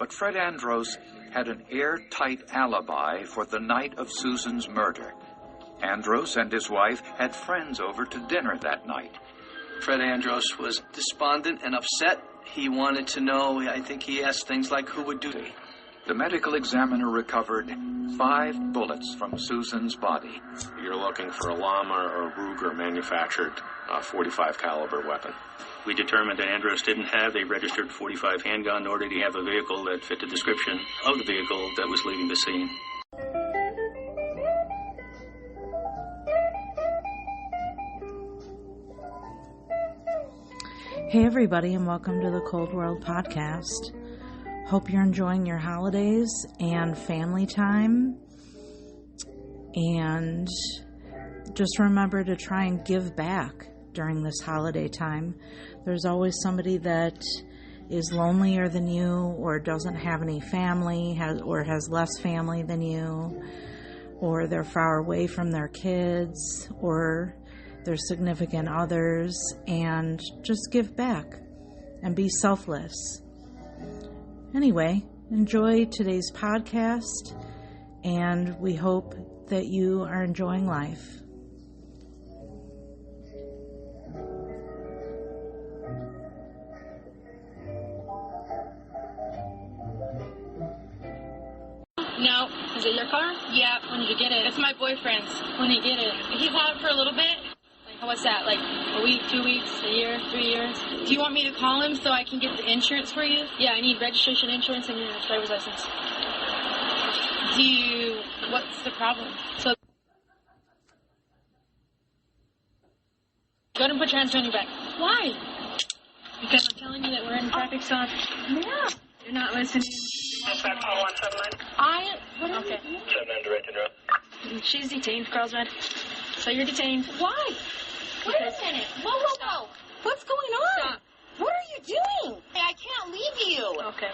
But Fred Andros had an airtight alibi for the night of Susan's murder. Andros and his wife had friends over to dinner that night. Fred Andros was despondent and upset. He wanted to know, I think he asked things like, who would do it? The medical examiner recovered 5 bullets from Susan's body. You're looking for a Lama or Ruger manufactured .45 caliber weapon. We determined that Andros didn't have a registered .45 handgun, nor did he have a vehicle that fit the description of the vehicle that was leaving the scene. Hey everybody, and welcome to the Cold World Podcast. Hope you're enjoying your holidays and family time. And just remember to try and give back during this holiday time. There's always somebody that is lonelier than you, or doesn't have any family, has less family than you, or they're far away from their kids, or their significant others, and just give back and be selfless. Anyway, enjoy today's podcast, and we hope that you are enjoying life. No. Is it your car? Yeah. When did you get it? It's my boyfriend's. When did you get it? He's had it for a little bit. Like, what's that? Like a week, 2 weeks, a year, 3 years? Do you want me to call him so I can get the insurance for you? Yeah, I need registration, insurance, and your driver's license. What's the problem? So, go ahead and put your hands behind your back. Why? Because I'm telling you that we're in a traffic stop. Yeah. You're not listening. Okay. Okay. 7 direct and route. She's detained, Carlsbad. So you're detained. Why? Wait a minute. Whoa. What's going on? Stop. What are you doing? I can't leave you. Okay.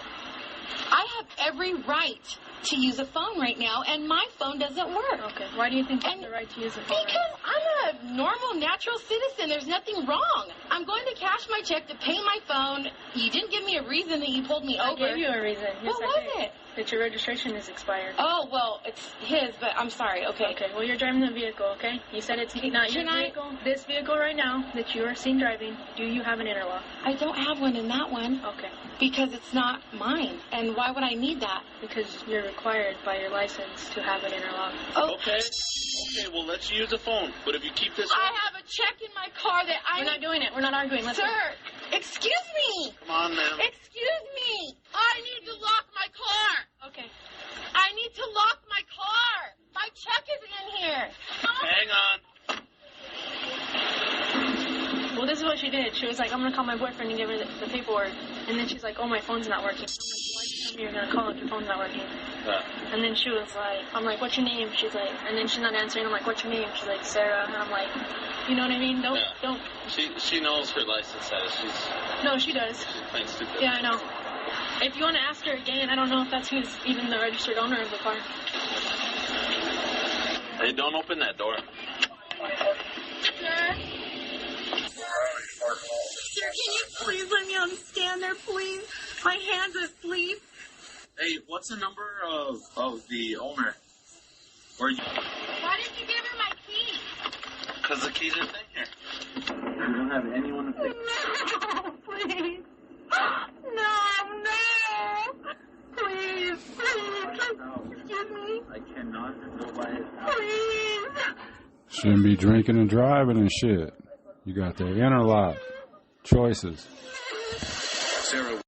I have every right to use a phone right now, and my phone doesn't work. Okay. Why do you think you have the right to use a phone? Because I'm a normal, natural citizen. There's nothing wrong. I'm going to cash my check to pay my phone. You didn't give me a reason that you pulled me over. I gave you a reason. Yes, what was it? That your registration is expired. Oh, well, it's his, but I'm sorry. Okay. Okay, well, you're driving the vehicle, okay? You said it's not your vehicle. This vehicle right now that you are seen driving, do you have an interlock? I don't have one in that one. Okay. Because it's not mine. And why would I need that? Because you're required by your license to have an interlock. Oh. Okay, well, let's use the phone. But if you keep this I have a check in my car that We're not doing it. We're not arguing. Let's Sir, excuse me. Come on, ma'am. Excuse me. I need to lock my car. Okay. I need to lock my car. My check is in here. Hang on. Well, this is what she did. She was like, I'm going to call my boyfriend and give her the paperwork. And then she's like, oh, my phone's not working. I'm like, why did you tell me you're going to call if your phone's not working? And then she was like, I'm like, what's your name? She's like, and then she's not answering. I'm like, what's your name? She's like, Sarah. And I'm like, you know what I mean? Don't. She knows her license status. No, she does. She's playing stupid. Yeah, I know. If you want to ask her again, I don't know if that's who's even the registered owner of the car. Hey, don't open that door. Sir? Sir, can you please let me stand there, please? My hand's asleep. Hey, what's the number of the owner? Why didn't you give her my key? Because the keys are in here. We don't have anyone to pick. No, please. No. Please. Excuse me. I cannot go by it. Please. Shouldn't be drinking and driving and shit. You got the interlock. Choices. Sarah.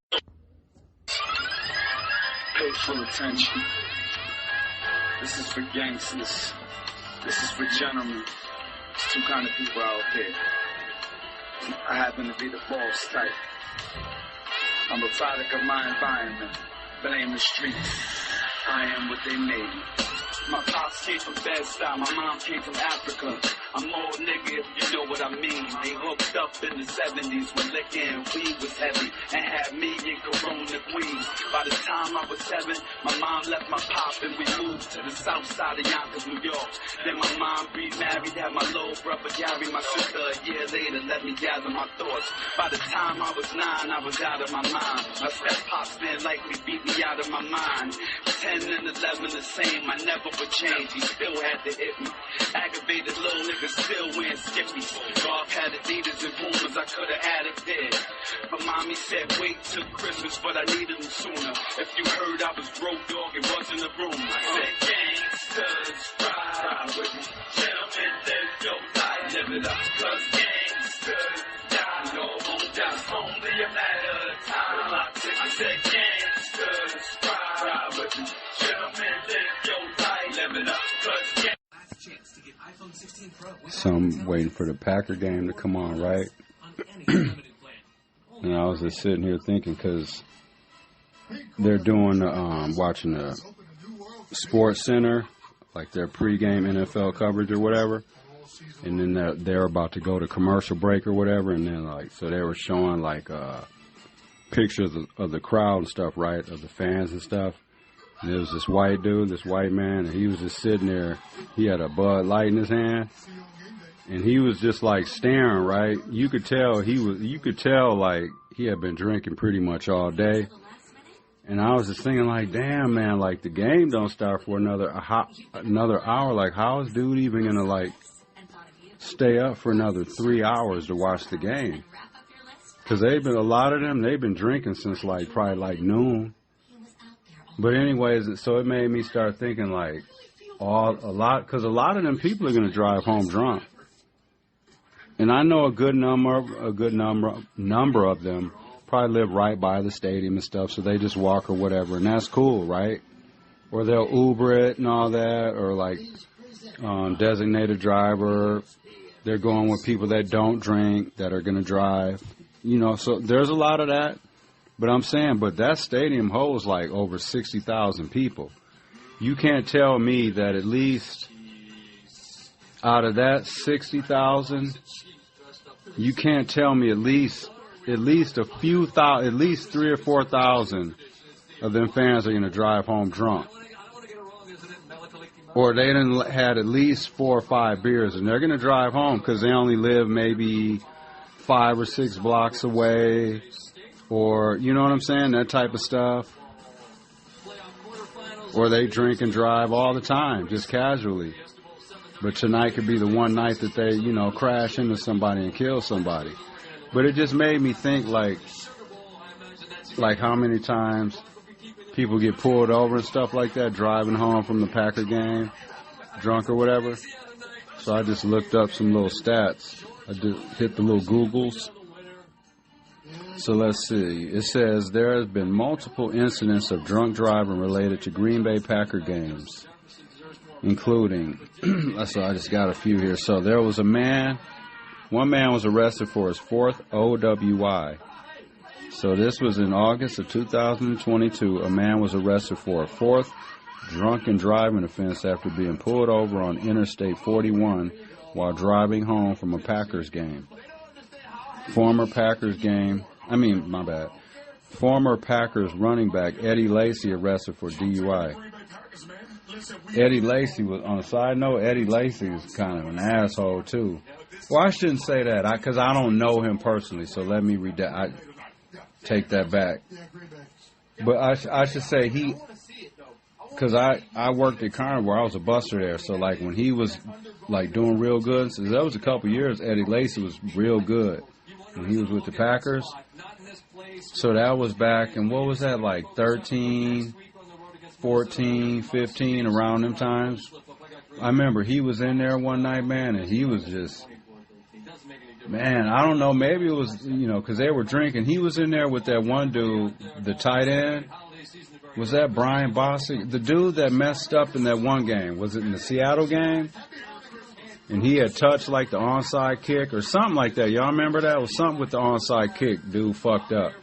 Pay full attention. This is for gangsters. This is for gentlemen. There's 2 kind of people out here. I happen to be the boss type. I'm a product of my environment. Blame the streets. I am what they made me. My pops came from Bed-Stuy, my mom came from Africa. I'm old nigga if you know what I mean. They hooked up in the 70s when liquor and weed was heavy and had me in Corona, Queens. By the time I was 7, my mom left my pop and we moved to the south side of Yonkers, New York. Then my mom remarried, had my little brother Gary. My sister a year later let me gather my thoughts. By the time I was 9, I was out of my mind. My step-pops then likely beat me out of my mind. 10 and 11 the same, I never would change. He still had to hit me. Aggravated little nigga still wearing skippies. Golf had Adidas and Pumas, I could have had a pair. But mommy said wait till Christmas, but I needed them sooner. If you heard I was broke, dog, it wasn't a room. I said gangsters, ride with me. Gentlemen, live your life, live it up. Cause gangsters die, no won't die. It's only a matter of time. I said gangsters, ride with me. Gentlemen, live your life, live it up. Cause So I'm waiting for the Packer game to come on, right? And I was just sitting here thinking, because they're doing, watching the Sports Center, like their pregame NFL coverage or whatever. And then they're about to go to commercial break or whatever. And then, like, so they were showing, like, pictures of the crowd and stuff, right, of the fans and stuff. And there was this white dude, this white man, and he was just sitting there. He had a Bud Light in his hand, and he was just like staring, right? You could tell like he had been drinking pretty much all day. And I was just thinking like, damn, man, like the game don't start for another hour. Like, how is dude even gonna like stay up for another 3 hours to watch the game? Because a lot of them, they've been drinking since like probably like noon. But anyways, so it made me start thinking like because a lot of them people are going to drive home drunk. And I know a good number of them probably live right by the stadium and stuff, so they just walk or whatever, and that's cool, right? Or they'll Uber it and all that, or like designated driver. They're going with people that don't drink, that are going to drive. You know, so there's a lot of that. But I'm saying, that stadium holds like over 60,000 people. You can't tell me that at least out of that 60,000, you can't tell me at least a few thousand, at least 3,000 or 4,000 of them fans are going to drive home drunk. Or they done had at least 4 or 5 beers and they're going to drive home because they only live maybe 5 or 6 blocks away. Or, you know what I'm saying, that type of stuff. Or they drink and drive all the time, just casually. But tonight could be the one night that they, you know, crash into somebody and kill somebody. But it just made me think, like how many times people get pulled over and stuff like that, driving home from the Packer game, drunk or whatever. So I just looked up some little stats. I just hit the little Googles. So let's see. It says there has been multiple incidents of drunk driving related to Green Bay Packer games, including, so I just got a few here. So there was one man was arrested for his 4th OWI. So this was in August of 2022. A man was arrested for a 4th drunken driving offense after being pulled over on Interstate 41 while driving home from a Packers game. Former Packers running back Eddie Lacy arrested for DUI. Eddie Lacy was, on a side note, Eddie Lacy is kind of an asshole too. Well, I shouldn't say that because I don't know him personally, so let me I take that back. But I should say because I worked at Carnival, I was a buster there, so like when he was like doing real good, so that was a couple years, Eddie Lacy was real good when he was with the Packers. So that was back, and what was that, like 13, 14, 15, around them times? I remember he was in there one night, man, and he was just, man, I don't know, maybe it was, you know, because they were drinking. He was in there with that one dude, the tight end. Was that Brian Bostic? The dude that messed up in that one game. Was it in the Seattle game? And he had touched like the onside kick or something like that. Y'all remember that? It was something with the onside kick. Dude fucked up.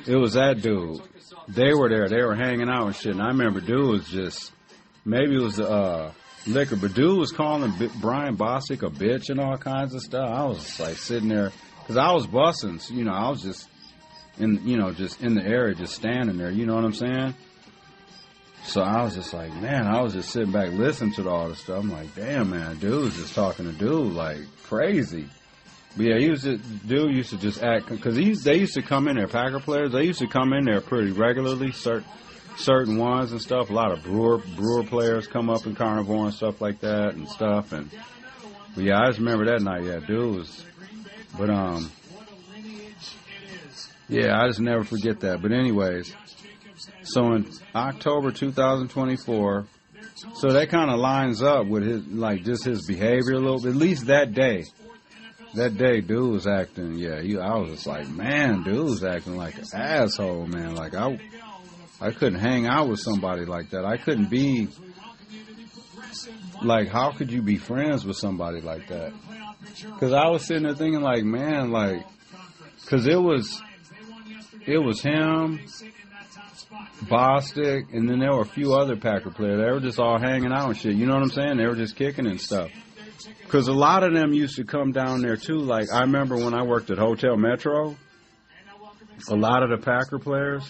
It was that dude. They were there. They were hanging out and shit. And I remember dude was just, maybe it was liquor, but dude was calling Brian Bostic a bitch and all kinds of stuff. I was just like sitting there, because I was bussing, so, I was just just in the area, just standing there, you know what I'm saying? So I was just like, man, I was just sitting back listening to all this stuff. I'm like, damn, man, dude was just talking to dude like crazy. But yeah, dude used to just act, because they used to come in there, Packer players, they used to come in there pretty regularly, certain ones and stuff. A lot of Brewer players come up in Carnivore and stuff like that and stuff. But yeah, I just remember that night. Yeah, dude was, but yeah, I just never forget that. But anyways, so in October 2024, so that kind of lines up with his, like, just his behavior a little bit. At least that day. That day, dude was acting, I was just like, man, dude was acting like an asshole, man. Like, I couldn't hang out with somebody like that. I couldn't be, like, how could you be friends with somebody like that? Because I was sitting there thinking, like, man, like, because it was him, Bostic, and then there were a few other Packer players. They were just all hanging out and shit. You know what I'm saying? They were just kicking and stuff. Because a lot of them used to come down there, too. Like, I remember when I worked at Hotel Metro, a lot of the Packer players,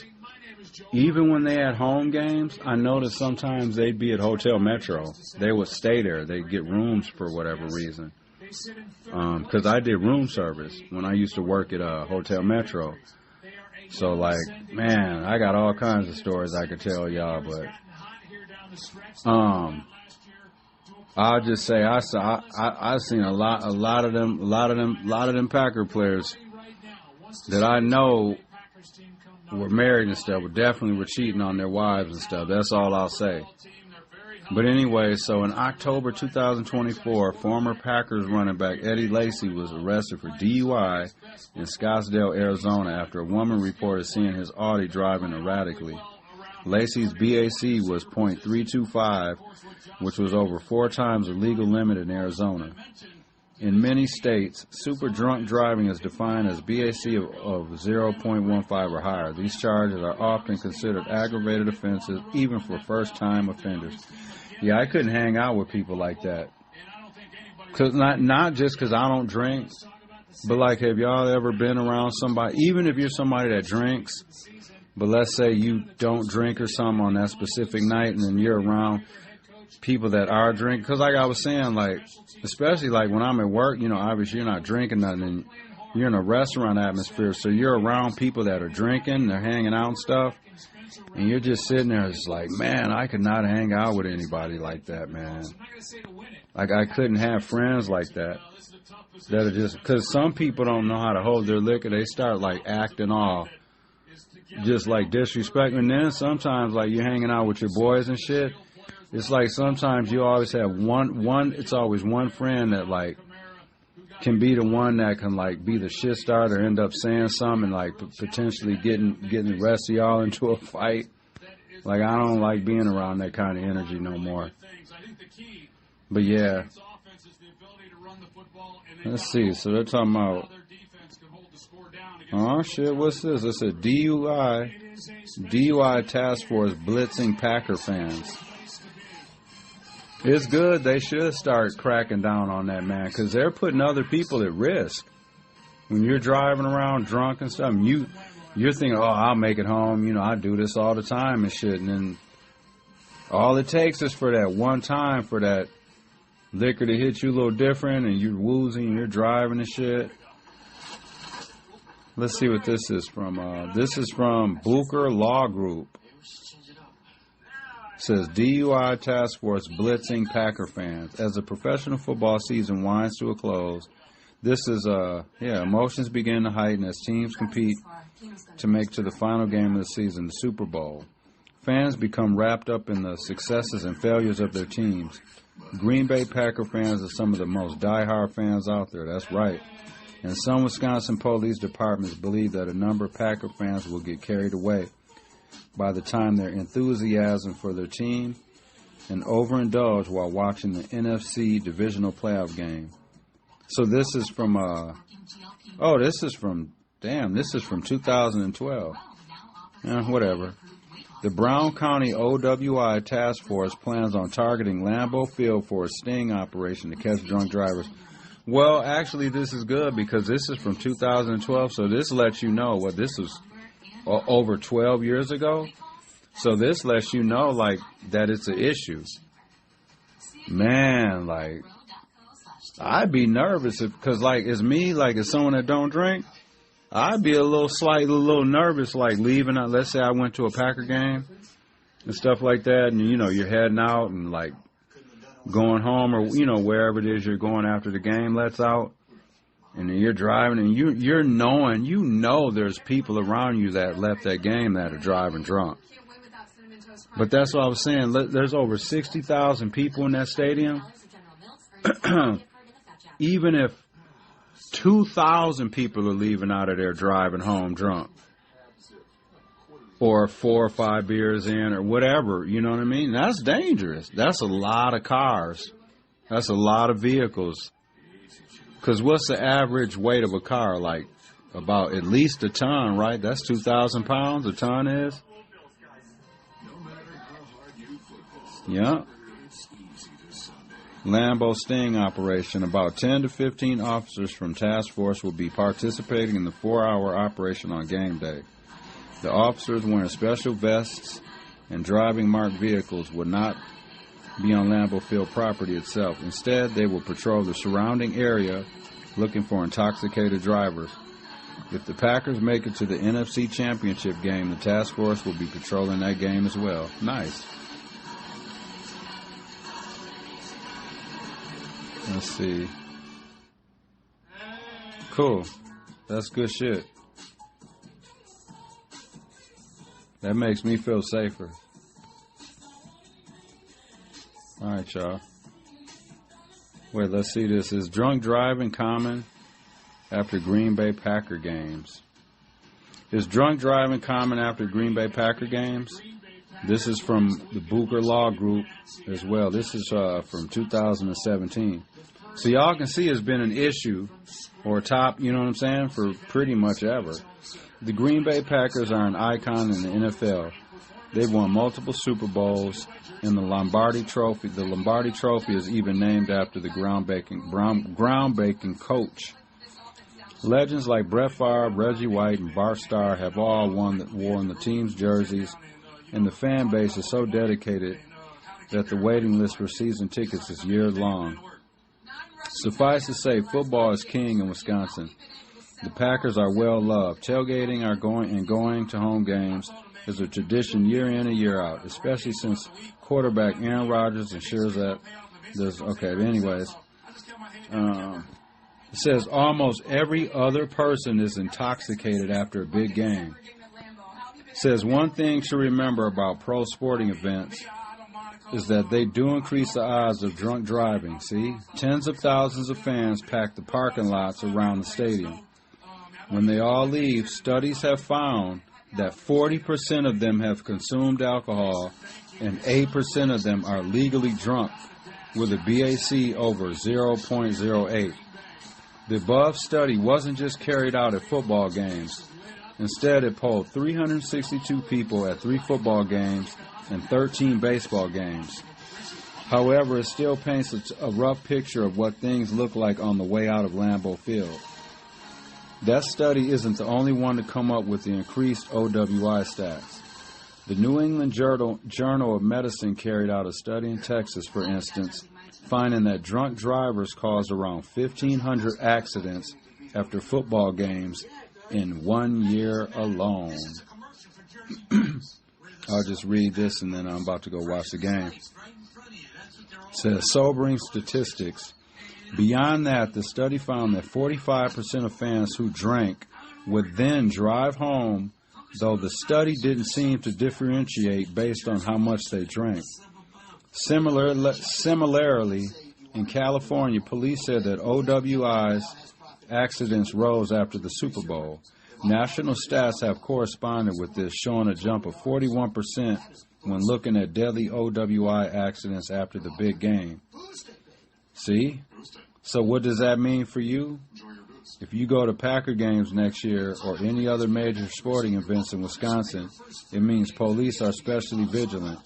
even when they had home games, I noticed sometimes they'd be at Hotel Metro. They would stay there. They'd get rooms for whatever reason. Because I did room service when I used to work at Hotel Metro. So, like, man, I got all kinds of stories I could tell y'all, but I'll just say I seen a lot of them Packer players that I know were married and stuff, but definitely were cheating on their wives and stuff. That's all I'll say. But anyway, so in October 2024, former Packers running back Eddie Lacy was arrested for DUI in Scottsdale, Arizona, after a woman reported seeing his Audi driving erratically. Lacy's BAC was .325, which was over 4 times the legal limit in Arizona. In many states, super drunk driving is defined as BAC of 0.15 or higher. These charges are often considered aggravated offenses, even for first-time offenders. Yeah, I couldn't hang out with people like that. Cause not just because I don't drink, but like, have y'all ever been around somebody, even if you're somebody that drinks, but let's say you don't drink or something on that specific night, and then you're around people that are drinking. Because like I was saying, like, especially like when I'm at work, obviously you're not drinking nothing, and you're in a restaurant atmosphere, so you're around people that are drinking, they're hanging out and stuff, and you're just sitting there, it's like, man, I could not hang out with anybody like that, man. Like, I couldn't have friends like that. That are just, because some people don't know how to hold their liquor, they start like acting off, just like disrespecting. And then sometimes, like, you're hanging out with your boys and shit, it's like sometimes you always have it's always one friend that, like, can be the one that can, like, be the shit starter, end up saying something, and, like, potentially getting the rest of y'all into a fight. Like, I don't like being around that kind of energy no more. But yeah. Let's see. So they're talking about, oh shit, what's this? It's a DUI task force blitzing Packer fans. It's good. They should start cracking down on that, man, because they're putting other people at risk. When you're driving around drunk and stuff, you're thinking, oh, I'll make it home. I do this all the time and shit. And then all it takes is for that one time for that liquor to hit you a little different, and you're woozy and you're driving and shit. Let's see what this is from. This is from Booker Law Group. It says DUI task force blitzing Packer fans. As the professional football season winds to a close, this is emotions begin to heighten as teams compete to make to the final game of the season, the Super Bowl. Fans become wrapped up in the successes and failures of their teams. Green Bay Packer fans are some of the most diehard fans out there. That's right. And some Wisconsin police departments believe that a number of Packer fans will get carried away by the time their enthusiasm for their team and overindulge while watching the NFC divisional playoff game. So this is from, this is from 2012. Whatever. The Brown County OWI Task Force plans on targeting Lambeau Field for a sting operation to catch drunk drivers. Well, actually, this is good because this is from 2012, so this lets you know what this was over 12 years ago. So this lets you know, like, that it's an issue. Man, like, I'd be nervous because, like, as me, like, as someone that don't drink, I'd be a little nervous, like, leaving out. Let's say I went to a Packer game and stuff like that, and, you know, you're heading out and, like, going home or, you know, wherever it is you're going after the game lets out, and then you're driving and you're knowing, you know there's people around you that left that game that are driving drunk. But that's what I was saying. There's over 60,000 people in that stadium. Even if 2,000 people are leaving out of there driving home drunk, or 4 or 5 beers in, or whatever, you know what I mean? That's dangerous. That's a lot of cars. That's a lot of vehicles. Because what's the average weight of a car? Like, about at least a ton, right? That's 2,000 pounds, a ton is. Yeah. Lambeau sting operation. About 10 to 15 officers from task force will be participating in the 4-hour operation on game day. The officers wearing special vests and driving marked vehicles will not be on Lambeau Field property itself. Instead, they will patrol the surrounding area looking for intoxicated drivers. If the Packers make it to the NFC Championship game, the task force will be patrolling that game as well. Nice. Let's see. Cool. That's good shit. That makes me feel safer. All right, y'all. Wait, let's see this. Is drunk driving common after Green Bay Packer games? Is drunk driving common after Green Bay Packer games? This is from the Booker Law Group as well. This is from 2017. So y'all can see it's been an issue or top, you know what I'm saying, for pretty much ever. The Green Bay Packers are an icon in the NFL. They've won multiple Super Bowls and the Lombardi Trophy. The Lombardi Trophy is even named after the groundbreaking coach. Legends like Brett Favre, Reggie White, and Bart Starr have all worn the team's jerseys, and the fan base is so dedicated that the waiting list for season tickets is years long. Suffice to say, football is king in Wisconsin. The Packers are well loved. Tailgating going to home games is a tradition year in and year out, especially since quarterback Aaron Rodgers ensures that there's anyways. It says almost every other person is intoxicated after a big game. It says one thing to remember about pro sporting events is that they do increase the odds of drunk driving. See, tens of thousands of fans pack the parking lots around the stadium. When they all leave, studies have found that 40% of them have consumed alcohol and 8% of them are legally drunk with a BAC over 0.08. The above study wasn't just carried out at football games. Instead, it polled 362 people at 3 football games and 13 baseball games. However, it still paints a rough picture of what things look like on the way out of Lambeau Field. That study isn't the only one to come up with the increased OWI stats. The New England Journal of Medicine carried out a study in Texas, for instance, finding that drunk drivers caused around 1,500 accidents after football games in 1 year alone. I'll just read this and then I'm about to go watch the game. It says, sobering statistics. Beyond that, the study found that 45% of fans who drank would then drive home, though the study didn't seem to differentiate based on how much they drank. Similarly, in California, police said that OWI's accidents rose after the Super Bowl. National stats have corresponded with this, showing a jump of 41% when looking at deadly OWI accidents after the big game. See? So what does that mean for you? If you go to Packer games next year or any other major sporting events in Wisconsin, it means police are especially vigilant.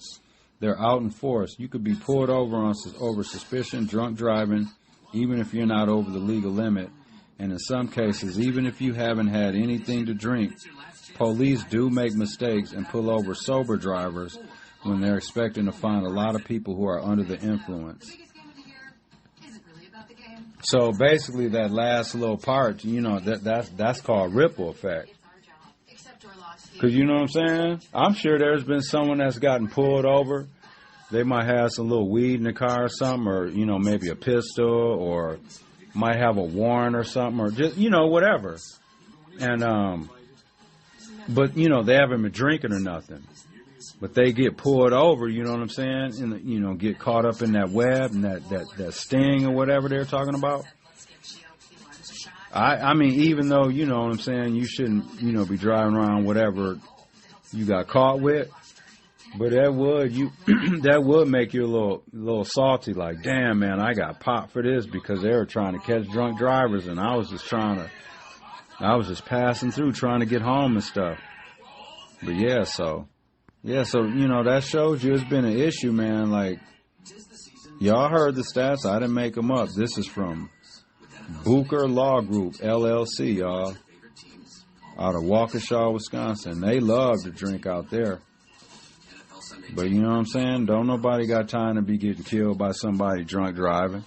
They're out in force. You could be pulled over over suspicion, drunk driving, even if you're not over the legal limit. And in some cases, even if you haven't had anything to drink, police do make mistakes and pull over sober drivers when they're expecting to find a lot of people who are under the influence. So basically that last little part, you know, that's called ripple effect. Because you know what I'm saying? I'm sure there's been someone that's gotten pulled over. They might have some little weed in the car or something, or, you know, maybe a pistol, or might have a warrant or something, or just, you know, whatever. And, but, you know, they haven't been drinking or nothing. But they get pulled over, you know what I'm saying? And, you know, get caught up in that web and that sting or whatever they're talking about. I mean, even though, you know what I'm saying, you shouldn't, you know, be driving around whatever you got caught with. But that would make you a little salty, like, damn, man, I got popped for this because they were trying to catch drunk drivers, and I was just passing through trying to get home and stuff. But yeah, so you know, that shows you it's been an issue, man. Like, y'all heard the stats. I didn't make them up. This is from Booker Law Group, LLC, y'all, out of Waukesha, Wisconsin. They love to drink out there. But you know what I'm saying? Don't nobody got time to be getting killed by somebody drunk driving.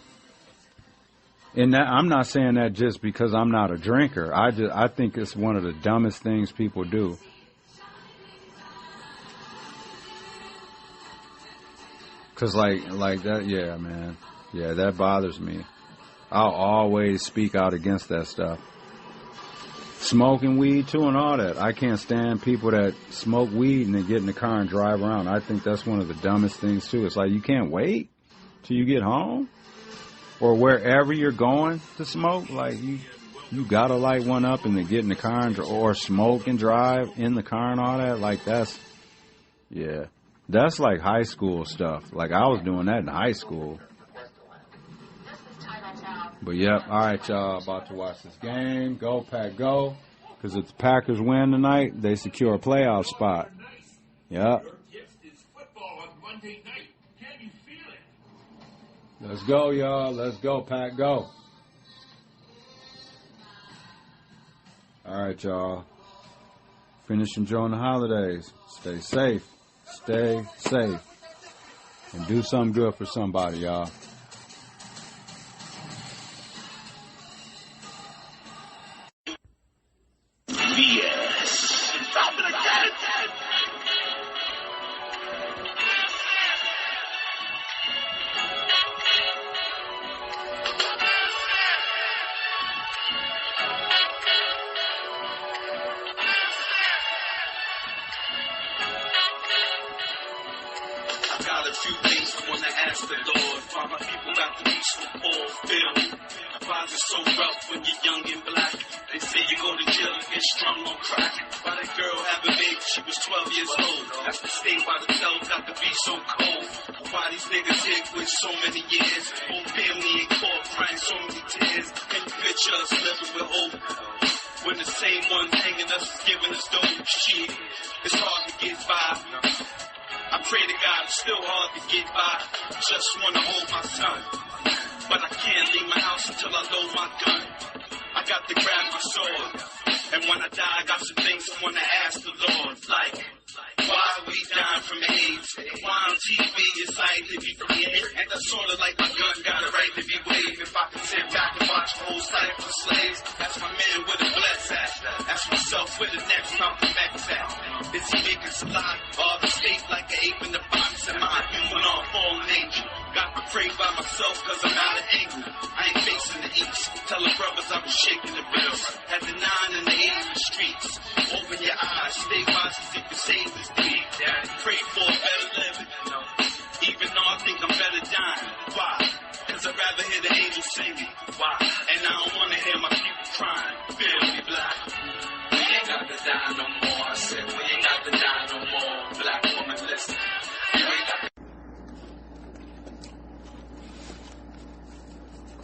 And that, I'm not saying that just because I'm not a drinker. I think it's one of the dumbest things people do. Cause like that, yeah, man, yeah, that bothers me. I'll always speak out against that stuff. Smoking weed too and all that. I can't stand people that smoke weed and then get in the car and drive around. I think that's one of the dumbest things too. It's like you can't wait till you get home or wherever you're going to smoke. Like you gotta light one up and then get in the car or smoke and drive in the car and all that. Like that's like high school stuff. Like I was doing that in high school. But yep, all right, y'all, about to watch this game. Go Pack, go! Because if the Packers win tonight, they secure a playoff spot. Yep. Let's go, y'all. Let's go, Pack, go! All right, y'all. Finish enjoying the holidays. Stay safe. Stay safe. And do something good for somebody, y'all.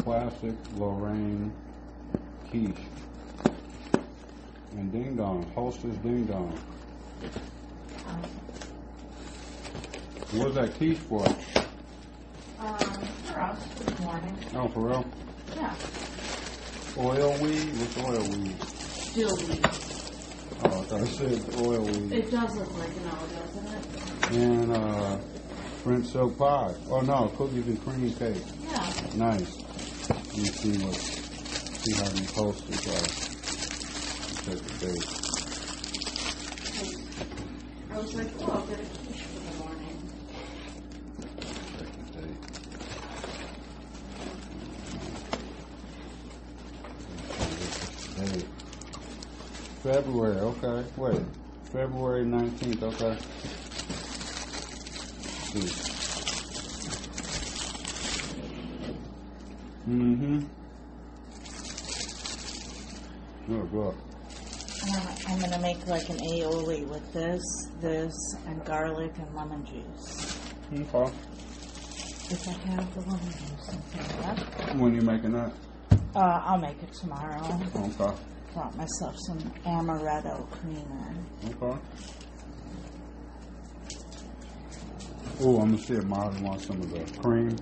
Classic Lorraine quiche. And Ding Dong, Holster's Ding Dong. What's that quiche for? For us this morning. Oh, for real? Yeah. Oil weed? What's oil weed? Still weed. Oh, I thought it said oil weed. It does look like an oil, doesn't it? And French silk pie. Oh no, cookies and cream cake. Yeah. Nice. Let me see how these posters are. Check the date. I was like, oh, I'll get a quiche for the morning. Check the date. February, okay. Wait. February 19th, okay. Let's see. Oh, God. I'm going to make like an aioli with this, and garlic and lemon juice. Okay. If I have the lemon juice in When you making that? I'll make it tomorrow. Okay. Brought myself some amaretto creamer. Okay. Oh, I'm going to see if Molly wants some of the cream.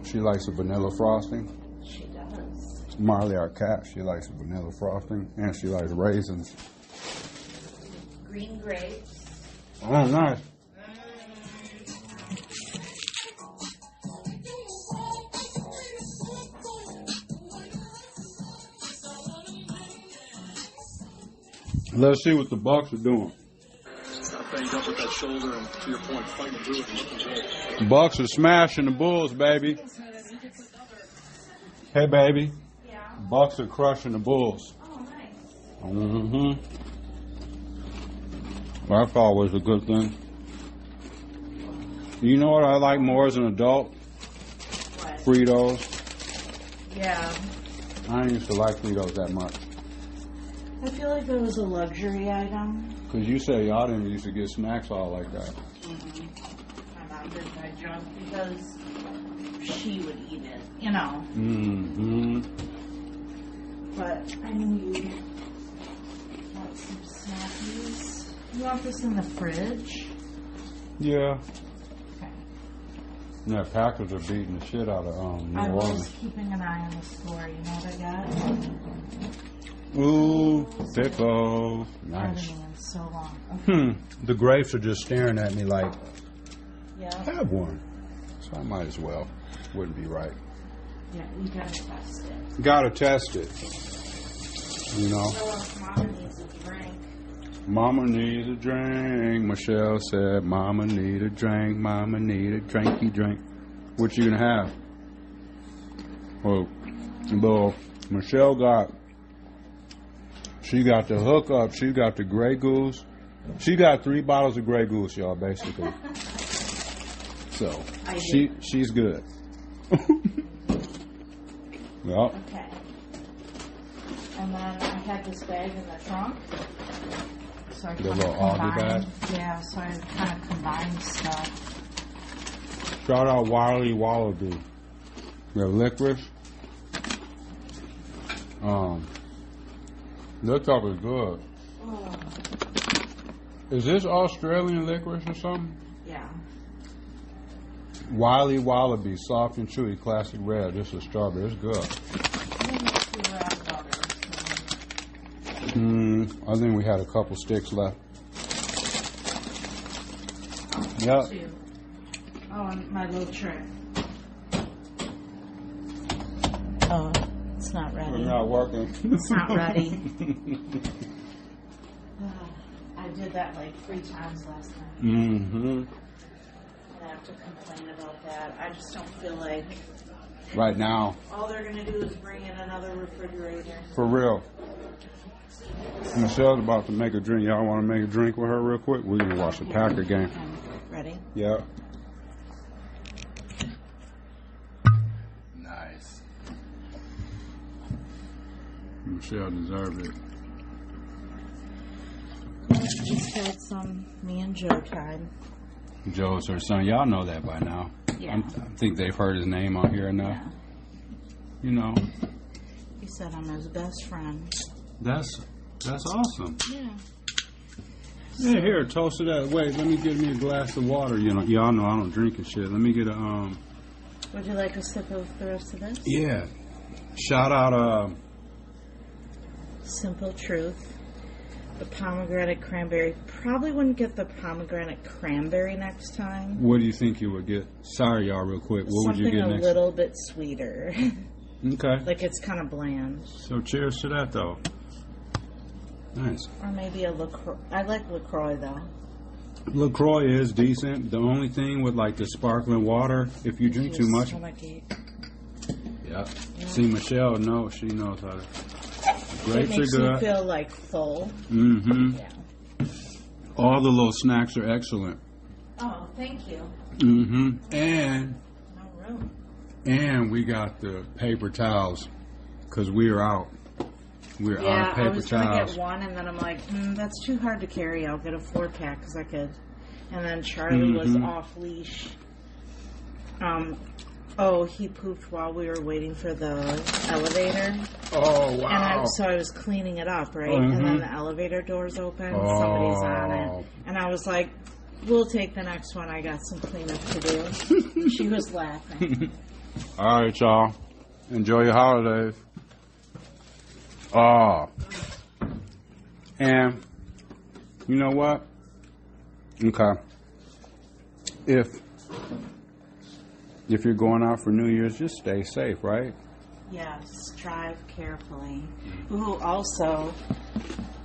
She likes the vanilla frosting. She does. Marley, our cat, she likes the vanilla frosting, and she likes raisins. Green grapes. Oh, nice. Let's see what the Bucks are doing. Banged up with that shoulder, and to your point, fighting through it and looking good. Bucks are smashing the Bulls, baby. Hey, baby. Yeah. Bucks are crushing the Bulls. Oh, nice. Mm-hmm. That's always a good thing. You know what I like more as an adult? What? Fritos. Yeah. I didn't used to like Fritos that much. I feel like it was a luxury item. Because you say y'all didn't used to get snacks all like that. My mom did my junk because she would eat it, you know. Mm-hmm. But I need some snackies. You want this in the fridge? Yeah. Okay. Yeah, Packers are beating the shit out of New I Orleans. was keeping an eye on the score. You know what I got? Ooh, pickle. I Nice. haven't in so long. Okay. The grapes are just staring at me like, Yeah. have one. So I might as well. Wouldn't be right. Yeah, you gotta test it. Gotta test it. You know? Mama needs a drink. Mama needs a drink. Michelle said, Mama need a drink. Mama need a drinky drink. What you gonna have? Well, Michelle she got the hookup. She got the Grey Goose. She got 3 bottles of Grey Goose, y'all, basically. So, she's good. Yep. Okay. And then I had this bag in the trunk. So I The little Aldi bag? Yeah, so I kind of combined stuff. Shout out Wiley Wallaby. Their licorice. That stuff is good. Oh. Is this Australian licorice or something? Yeah. Wiley Wallaby, soft and chewy, classic red. This is strawberry. It's good. I think we had a couple sticks left. Yep. Oh, and my little tray. Oh, it's not ready. It's not working. It's not ready. I did that like 3 times last night. Mm-hmm. I have to complain about that. I just don't feel like... Right now. All they're going to do is bring in another refrigerator. For real. Michelle's about to make a drink. Y'all want to make a drink with her real quick? We're going to watch the Packer game. Ready? Yeah. Nice. Michelle deserved it. Just had some me and Joe time. Joe's her son. Y'all know that by now. Yeah. I think they've heard his name on here enough. Yeah. You know. He said I'm his best friend. That's awesome. Yeah. Yeah, here, toast to that. Wait, let me get me a glass of water. You know, y'all know I don't drink and shit. Let me get a Would you like a sip of the rest of this? Yeah. Shout out Simple Truth. The pomegranate cranberry. Probably wouldn't get the pomegranate cranberry next time. What do you think you would get? Sorry, y'all, real quick. What would you get next? Something a little bit sweeter. Okay. Like it's kind of bland. So cheers to that, though. Nice. Or maybe a LaCroix. I like LaCroix, though. LaCroix is decent. The only thing with, like, the sparkling water, if you drink too much... Yeah. See, Michelle, no, she knows how to... Grapes it makes are good. you feel, like, full. Mm-hmm. Yeah. All the little snacks are excellent. Oh, thank you. Mm-hmm. And... No room. And we got the paper towels, because we are out. We're out of paper towels. I was going to get one, and then I'm like, that's too hard to carry. I'll get a 4-pack, because I could. And then Charlie was off leash. He pooped while we were waiting for the elevator. Oh, wow. And so I was cleaning it up, right? And then the elevator doors open. Somebody's on it. And I was like, we'll take the next one. I got some cleanup to do. She was laughing. All right, y'all. Enjoy your holidays. And you know what? Okay. If you're going out for New Year's, just stay safe, right? Yes, drive carefully. Ooh, also,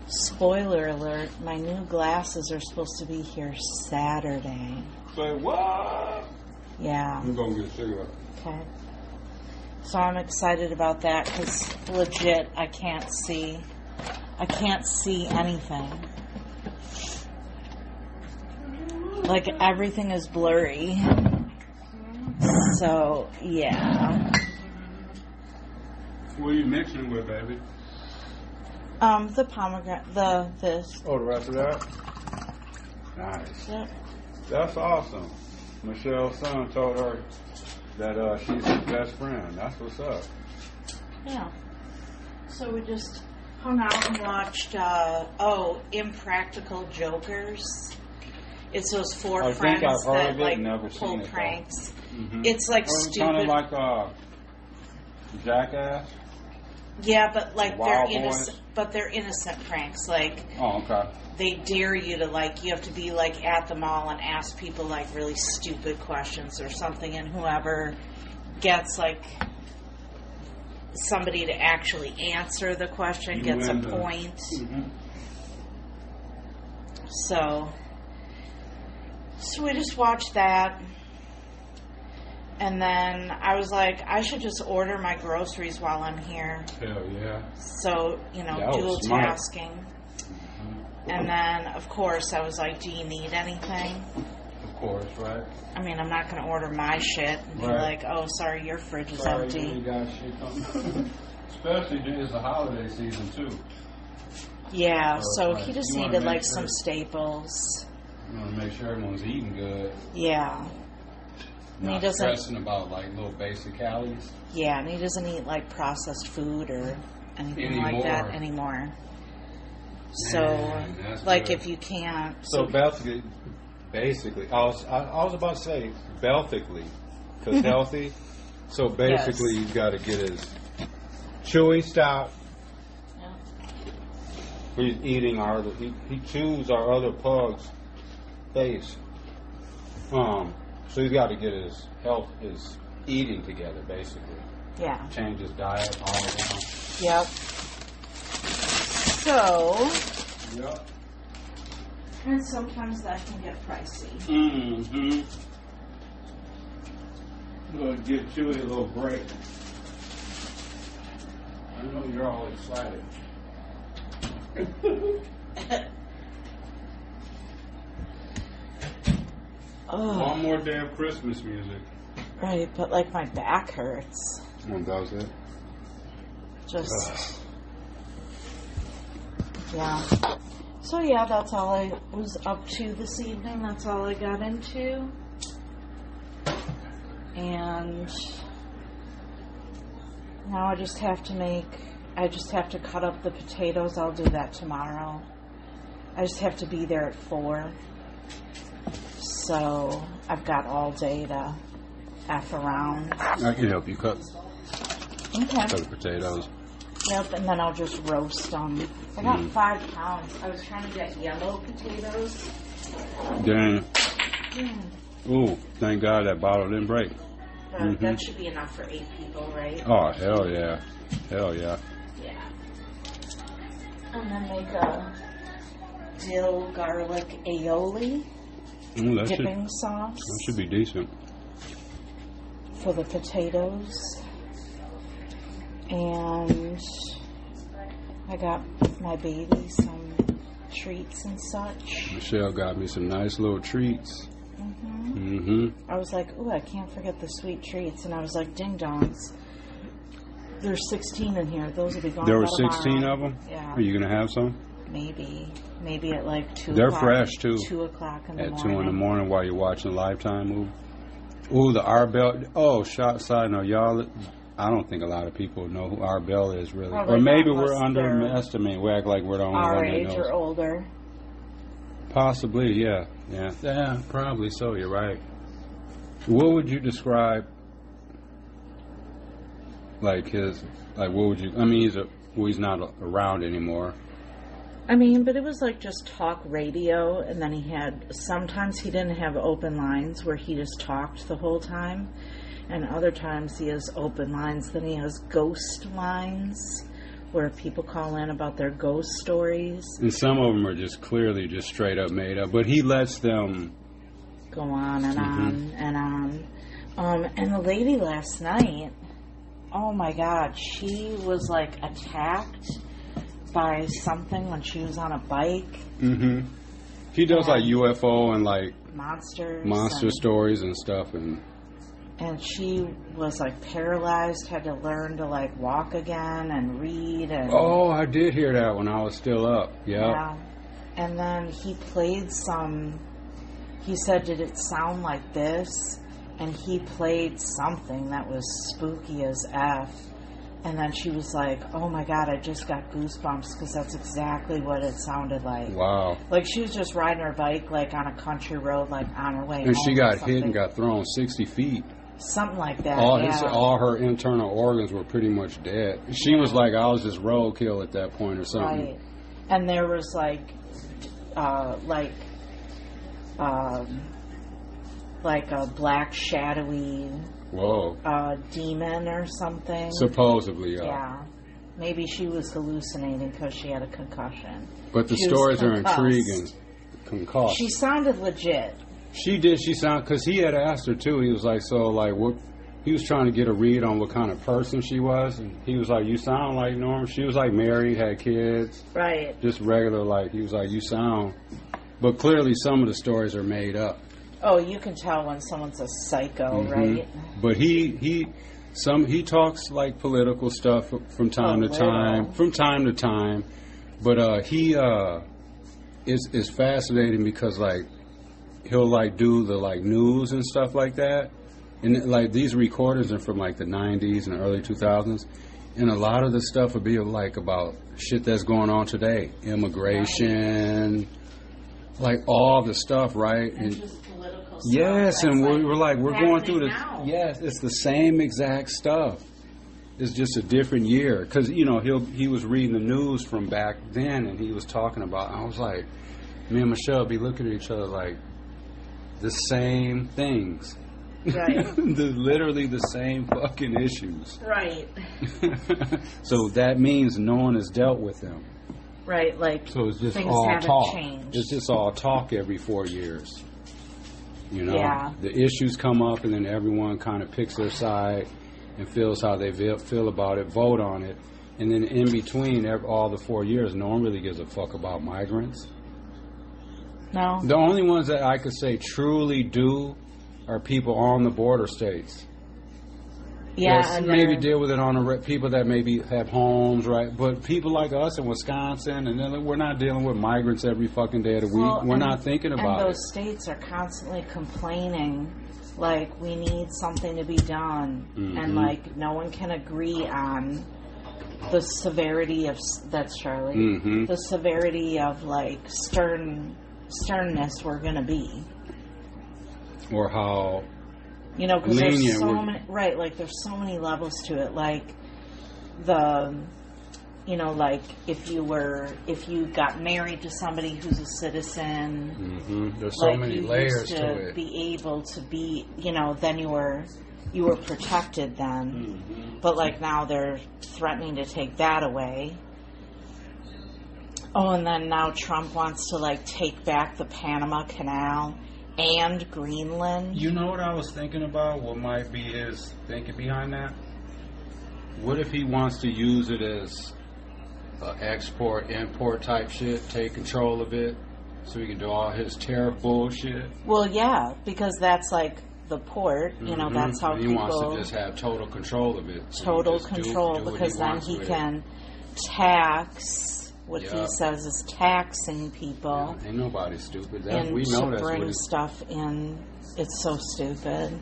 spoiler alert, my new glasses are supposed to be here Saturday. Say what? Yeah. I'm going to get a cigarette. Okay. So I'm excited about that because legit, I can't see anything. Like everything is blurry. So yeah. What are you mixing with, baby? The pomegranate, this. Oh, the rest of that? Nice. Yep. That's awesome. Michelle's son told her that she's his best friend. That's what's up. Yeah. So we just hung out and watched, Impractical Jokers. It's those four friends that, like, pull pranks. Mm-hmm. It's, like, stupid. Kind of like Jackass? Yeah, but, like, Wild they're innocent pranks. Like, okay. They dare you to, like, you have to be, like, at the mall and ask people, like, really stupid questions or something, and whoever gets, like, somebody to actually answer the question gets a point. Mm-hmm. So we just watched that. And then I was like, I should just order my groceries while I'm here. Hell yeah. So, dual tasking. Mm-hmm. And then, of course, I was like, do you need anything? Of course, right. I mean, I'm not going to order my shit and be like, oh, sorry, your fridge is empty. You got shit coming. Especially during the holiday season, too. Yeah, so he just needed, like, some staples. You want to make sure everyone's eating good. Yeah. Not stressing about, like, little basic calories. Yeah, and he doesn't eat, like, processed food or anything like that anymore. So, like, good. if you can't... So, basically, I was about to say, basically, because healthy. So, basically, he's got to get his chewing stop. Yeah. He's eating he chews our other pug's face. So he's got to get his eating together, basically. Yeah. Change his diet all around. Yep. So. Yep. And sometimes that can get pricey. Mm-hmm. I'm going to give Chewy a little break. I know you're all excited. One more damn Christmas music. Right, but like my back hurts. And that was it? Just. Yeah. So yeah, that's all I was up to this evening. That's all I got into. And now I just have to make I just have to cut up the potatoes. I'll do that tomorrow. I just have to be there at 4. So I've got all day to F around. I can help you cut. Okay. Cut the potatoes. Yep, and then I'll just roast them. I got 5 pounds. I was trying to get yellow potatoes. Dang. Yeah. Ooh, thank God that bottle didn't break. That should be enough for 8 people, right? Oh, hell yeah. Hell yeah. Yeah. And then make a dill garlic aioli dipping sauce. That should be decent. For the potatoes. And I got my baby some treats and such. Michelle got me some nice little treats. I was like, ooh, I can't forget the sweet treats. And I was like, ding dongs. There's 16 in here. Those will be gone. There were 16 of them? Yeah. Are you going to have some? Maybe at like 2 They're o'clock. fresh, too. 2 o'clock in the morning. At 2 in the morning while you're watching a Lifetime movie. Ooh, the Arbel. Oh, side note, y'all. I don't think a lot of people know who Arbel is, really. Probably or maybe not, we're underestimating. We act like we're the only our one that age knows. or older. Possibly, yeah. Yeah, probably so. You're right. What would you describe, what would you, I mean, he's not around anymore. I mean, but it was like just talk radio, and then sometimes he didn't have open lines where he just talked the whole time, and other times he has open lines, then he has ghost lines where people call in about their ghost stories. And some of them are just clearly just straight up made up, but he lets them go on and on and on. And the lady last night, oh my God, she was like attacked by something when she was on a bike. He does like UFO and like monster stories and stuff, and she was like paralyzed, had to learn to like walk again and read. And oh, I did hear that when I was still up. Yeah. And then he played some. He said, "Did it sound like this?" And he played something that was spooky as F. And then she was like, oh my God, I just got goosebumps because that's exactly what it sounded like. Wow. Like she was just riding her bike like on a country road, like on her way home. And she got hit and got thrown 60 feet. Something like that, all her internal organs were pretty much dead. She was like, I was just roadkill at that point or something. Right. And there was like a black shadowy demon or something. Supposedly, yeah. Maybe she was hallucinating because she had a concussion. But the stories are intriguing. Concussed. She sounded legit. She did. She sounded, because he had asked her too. He was like, so like what? He was trying to get a read on what kind of person she was, and he was like, you sound like Norma. She was like married, had kids, right? Just regular, like he was like, you sound. But clearly, some of the stories are made up. Oh, you can tell when someone's a psycho, right? But he talks like political stuff from time to time. But he is fascinating because like he'll like do the like news and stuff like that, and like these recordings are from like the 90s and early 2000s, and a lot of the stuff will be like about shit that's going on today, immigration, like all the stuff, right? And yes, and we're like, we're going through the... Yes, it's the same exact stuff. It's just a different year. Because, you know, he was reading the news from back then, and he was talking about... I was like, me and Michelle be looking at each other like, the same things. Right. Literally the same fucking issues. Right. So that means no one has dealt with them. Right, like, so it's just things all haven't talk. Changed. It's just all talk every 4 years. You know, the issues come up, and then everyone kind of picks their side and feels how they feel about it, vote on it, and then in between all the 4 years, no one really gives a fuck about migrants. No. The only ones that I could say truly do are people on the border states. Yeah, and maybe deal with it on people that maybe have homes, right? But people like us in Wisconsin, and then we're not dealing with migrants every fucking day of the week. We're not thinking about it. And those states are constantly complaining, like, we need something to be done. And, like, no one can agree on the severity of, that's Charlie, the severity of, like, sternness we're going to be. Or how, you know, because there's so many, right, like, there's so many levels to it. Like, you know, like, if you got married to somebody who's a citizen, there's so like, many you layers used to it. Be able to be, you know, then you were protected then, but like now they're threatening to take that away. Oh, and then now Trump wants to like take back the Panama Canal and Greenland. You know what I was thinking about? What might be his thinking behind that? What if he wants to use it as export, import type shit, take control of it, so he can do all his tariff bullshit? Well, yeah, because that's like the port, you know, that's how he wants to just have total control of it. So total control, because then he can tax what he says is taxing people. Yeah, ain't nobody stupid. And we know to that's bring what stuff in. It's so stupid.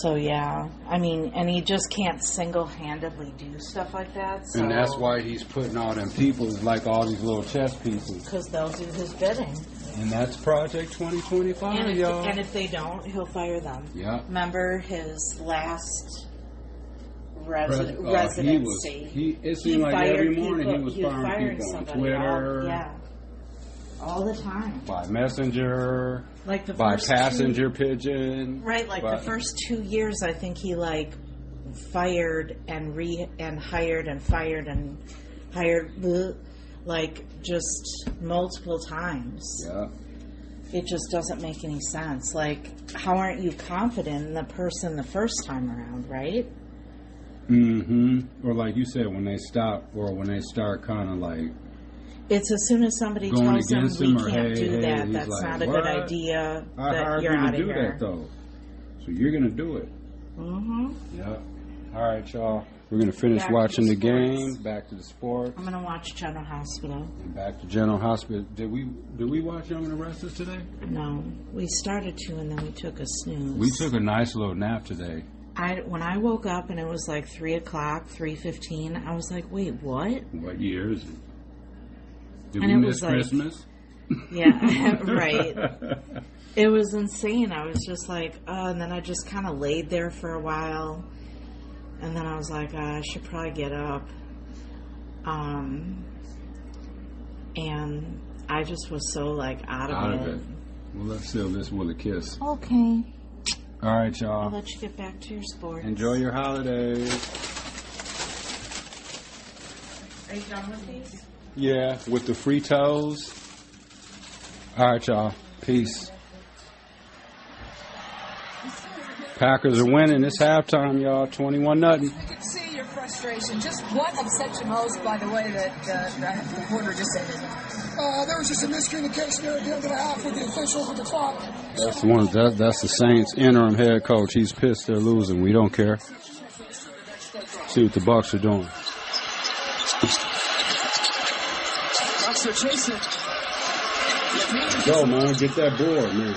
So yeah, I mean, and he just can't single-handedly do stuff like that. So. And that's why he's putting all them people like all these little chess pieces. Because they'll do his bidding. And that's Project 2025, y'all. And if they don't, he'll fire them. Yeah. Remember his last residency? It seemed like every morning he was firing people on Twitter. All the time. By messenger. Like the by first passenger pigeon. Right, like the first 2 years, I think he like fired and hired and fired and hired, like just multiple times. Yeah. It just doesn't make any sense. Like, how aren't you confident in the person the first time around, right? Or like you said, when they stop or when they start kind of like. It's as soon as somebody tells them we can't do that, that's like, not a good idea, that you're out of here. I do that though. So you're going to do it. Yeah. All right, y'all. We're going to finish watching the game. Back to the sports. I'm going to watch General Hospital. And back to General Hospital. Did we watch Young and the Restless today? No. We started to, and then we took a snooze. We took a nice little nap today. When I woke up and it was like 3 o'clock, 3:15, I was like, wait, what? What year is it? Did and we miss Christmas? Yeah, right. It was insane. I was just like, and then I just kind of laid there for a while. And then I was like, I should probably get up. And I just was so, like, out of it. Well, let's seal this with a kiss. Okay. All right, y'all. I'll let you get back to your sports. Enjoy your holidays. Are you done with these? Yeah, with the Fritos. All right, y'all. Peace. Packers are winning. It's halftime, y'all. 21-0. I can see your frustration. Just what upset you most by the way that the reporter just said it? There was just a miscommunication there at the end of the half with the officials with the clock. That's the Saints interim head coach. He's pissed they're losing. We don't care. See what the Bucs are doing. Bucs are chasing. Go, man. Get that board, man.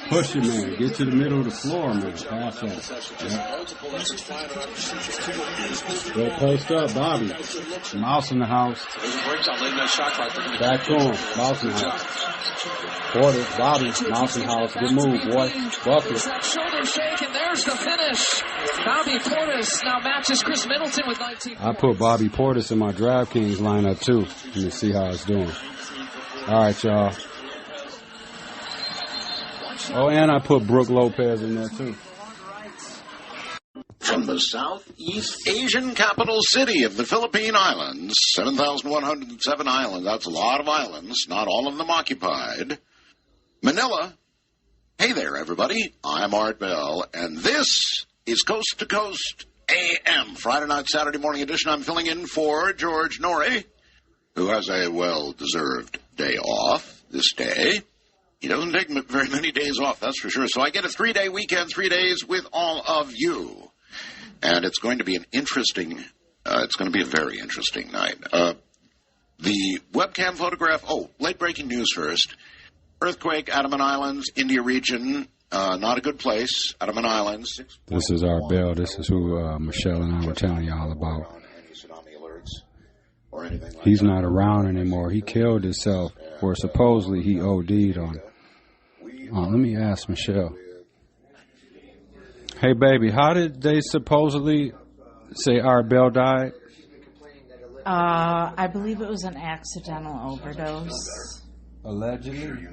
Push it, man. Get to the middle of the floor, man. Pass that. Yeah. Go post up, Bobby. Mouse in the house. Back to him. Mouse in the house. Porter, Bobby, Mouse in the house. Good move, boy. Bucket. Shoulder shake, and there's the finish. Bobby Portis now matches Chris Middleton with 19 points. I put Bobby Portis in my DraftKings lineup, too. Let me see how it's doing. All right, y'all. Oh, and I put Brooke Lopez in there, too. From the Southeast Asian capital city of the Philippine Islands, 7,107 islands. That's a lot of islands, not all of them occupied. Manila. Hey there, everybody. I'm Art Bell, and this is Coast to Coast AM. Friday night, Saturday morning edition. I'm filling in for George Norrie, who has a well-deserved day off this day. He doesn't take very many days off, that's for sure. So I get a 3-day weekend, 3 days with all of you. And it's going to be it's going to be a very interesting night. The webcam photograph, late breaking news first. Earthquake, Andaman Islands, India region, not a good place, Andaman Islands. This is our Bell. This is who Michelle and I were telling y'all about. He's not around anymore. He killed himself, or supposedly he OD'd on. Let me ask Michelle. Hey, baby, how did they supposedly say our Bell died? I believe it was an accidental overdose. Allegedly?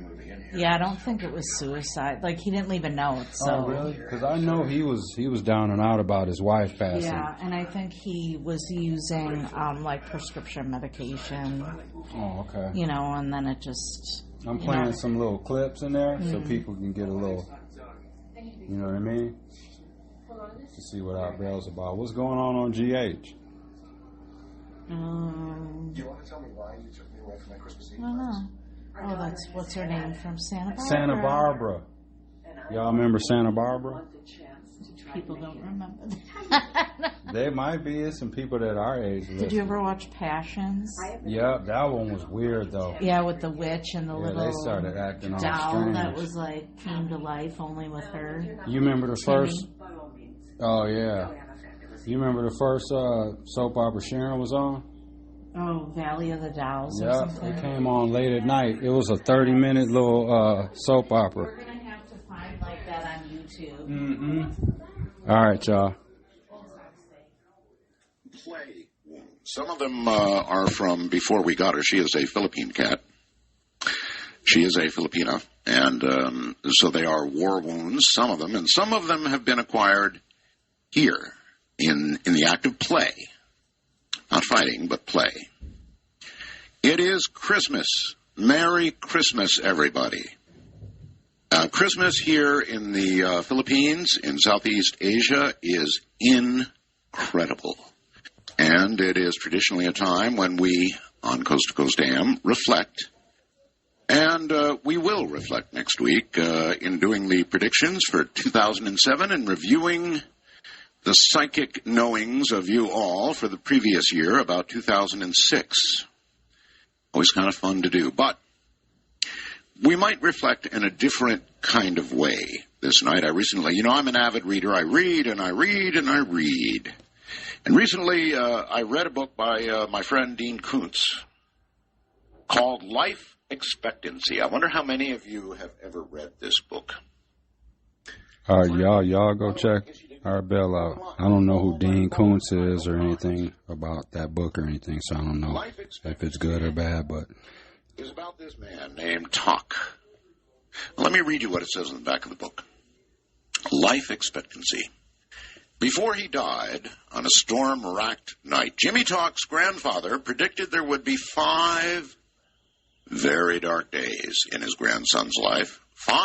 Yeah, I don't think it was suicide. Like, he didn't leave a note, so... Oh, really? Because I know he was down and out about his wife passing. Yeah, and I think he was using, like, prescription medication. Oh, okay. You know, and then it just... I'm playing some little clips in there so people can get a little... You know what I mean? To see what our Bell's about. What's going on GH? Do you want to tell me why you took me away from my Christmas Eve? I don't know. Oh, that's, what's her name from Santa Barbara? Santa Barbara. Y'all remember Santa Barbara? People don't remember that. There might be some people that our age. Did you ever watch Passions? Yeah, that one was weird though. Yeah, with the witch and the little they started acting all doll strange. that was like came to life only with her. You remember the first? Oh yeah. You remember the first soap opera Sharon was on? Oh, Valley of the Dolls or yeah, something? It came on late at night. It was a 30-minute little soap opera. We're going to have to find like that on YouTube. Mm-hmm. All right, y'all. Play. Some of them are from before we got her. She is a Philippine cat. She is a Filipina. And so they are war wounds, some of them. And some of them have been acquired here in the act of play. Not fighting, but play. It is Christmas. Merry Christmas, everybody. Christmas here in the Philippines, in Southeast Asia, is incredible. And it is traditionally a time when we, on Coast to Coast AM, reflect. And we will reflect next week in doing the predictions for 2007 and reviewing the psychic knowings of you all for the previous year, about 2006. Always kind of fun to do. But we might reflect in a different kind of way this night. I'm an avid reader. I read and I read and I read. And recently I read a book by my friend Dean Koontz called Life Expectancy. I wonder how many of you have ever read this book. All right, y'all go check our Bell out. I don't know who Dean Koontz is or anything about that book or anything, so I don't know if it's good or bad, but... It's about this man named Talk. Let me read you what it says in the back of the book. Life expectancy. Before he died, on a storm-racked night, Jimmy Talk's grandfather predicted there would be 5 very dark days in his grandson's life. 5